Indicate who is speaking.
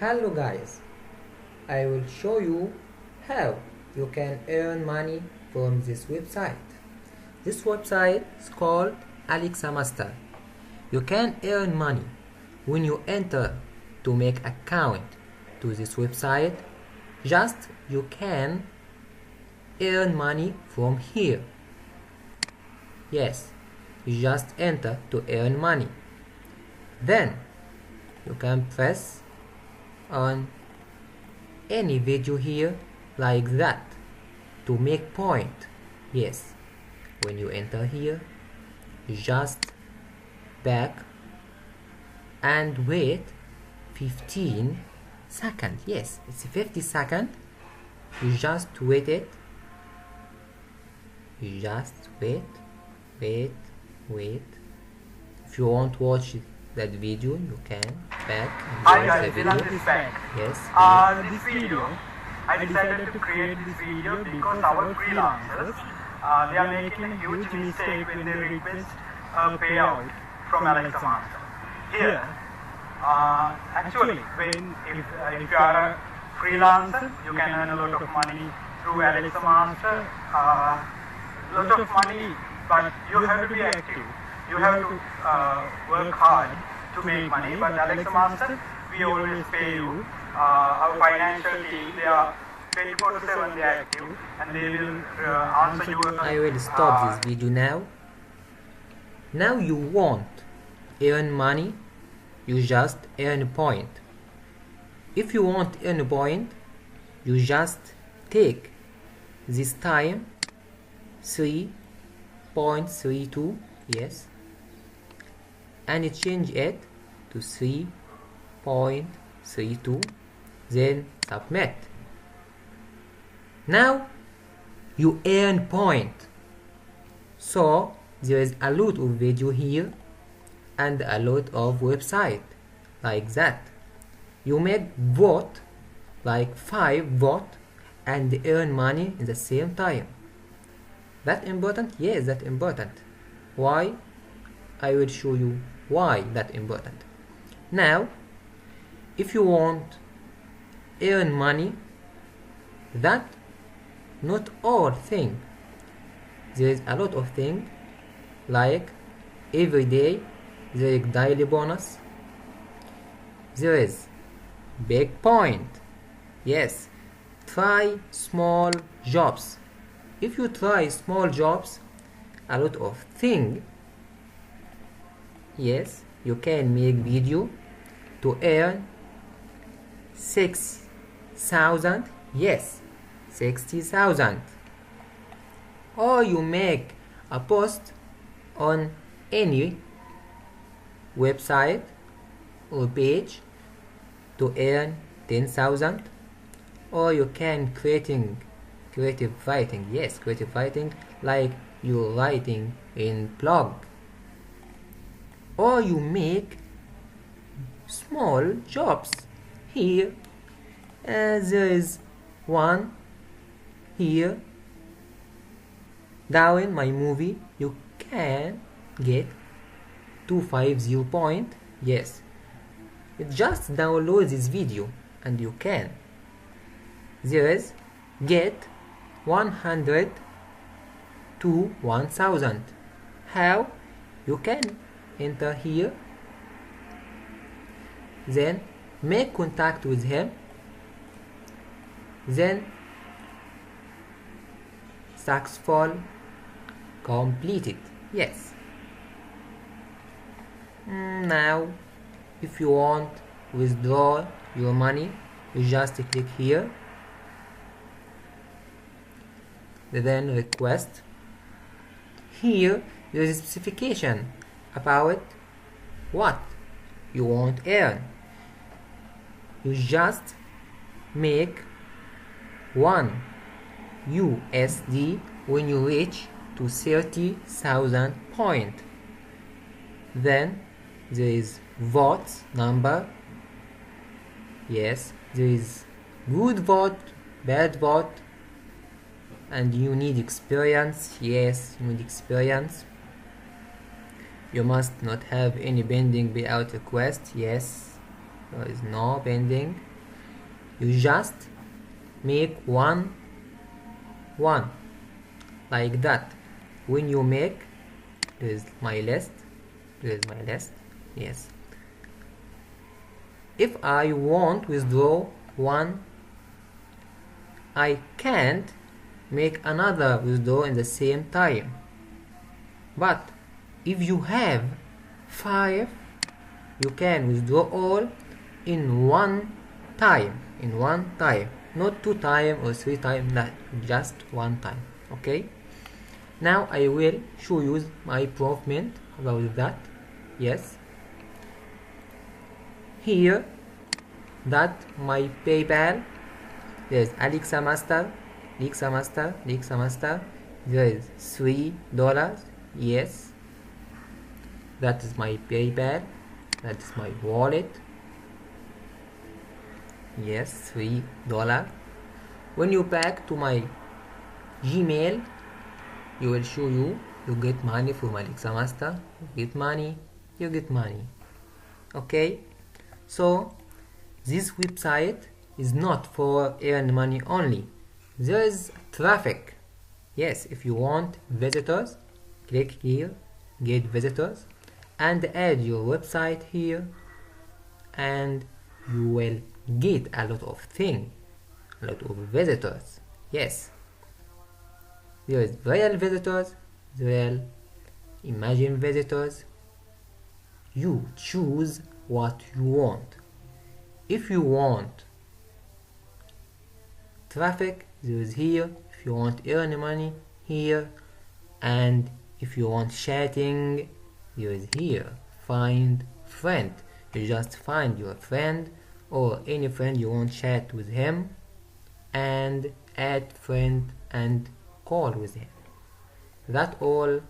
Speaker 1: Hello guys, I will show you how you can earn money from this website. This website is called AlexaMaster. You can earn money when you enter to make account to this website. Just you can earn money from here. Yes, you just enter to earn money. Then you can press on any video here like that to make point. Yes, when you enter here, you just back and wait 15 seconds. Yes, it's 50 seconds. You just wait it. You just wait. If you want to watch that video, you can back and watch the video. Yes.
Speaker 2: This video, I decided to create this video because our freelancers, they are making a huge mistake when they request a payout from AlexaMaster. Here, actually, if you are a freelancer, you can earn a lot of money through AlexaMaster. Lot of money, but you have to be active. You have to work hard to make money. But AlexaMaster, we always pay you. Our financial team, they are 24/7, they are active, and they will answer you.
Speaker 1: I will stop this video now. Now you want earn money, you just earn a point. If you want earn a point, you just take this time 3.32, yes, and change it to 3.32, then submit. Now you earn point. So there is a lot of video here and a lot of website like that. You make vote like 5 vote and earn money in the same time. That important? Yes, that important. Why? I will show you why that important. Now, if you want earn money, that not all thing. There is a lot of thing like every day there is daily bonus. There is big point. Yes, try small jobs. If you try small jobs, a lot of thing. Yes, you can make video to earn 6,000. Yes, 60,000. Or you make a post on any website or page to earn 10,000. Or you can creative writing. Yes, creative writing, like you writing in blog. Or you make small jobs. Here there is one here down my movie. You can get 250 point. Yes, you just download this video and you can. There is get 100 to 1000. How? You can enter here, then make contact with him, then successful completed. Yes. Now if you want withdraw your money, you just click here, then request. Here there is a specification about what you want earn. You just make 1 USD when you reach to 30,000 point. Then there is votes number. Yes, there is good vote, bad vote, and you need experience. Yes, you need experience. You must not have any pending payout request. Yes, there is no pending. You just make one like that. When you make, there's my list, yes. If I want withdraw one, I can't make another withdraw in the same time. But if you have 5, you can withdraw all in one time, not 2 times or 3 times, not just 1 time. Okay, now I will show you my improvement about that. Yes, here that my PayPal, there's AlexaMaster, there is $3. Yes, that is my PayPal, that is my wallet. Yes, $3. When you back to my Gmail, you will show you get money from AlexaMaster, you get money. Okay, so this website is not for earn money only. There is traffic. Yes, if you want visitors, click here, get visitors, and add your website here, and you will get a lot of things, a lot of visitors. Yes, there is real visitors, real imagine visitors. You choose what you want. If you want traffic, there is here. If you want earn money, here. And if you want chatting, there is here. Find friend. You just find your friend or any friend you want chat with him, and add friend and call with him. That's all.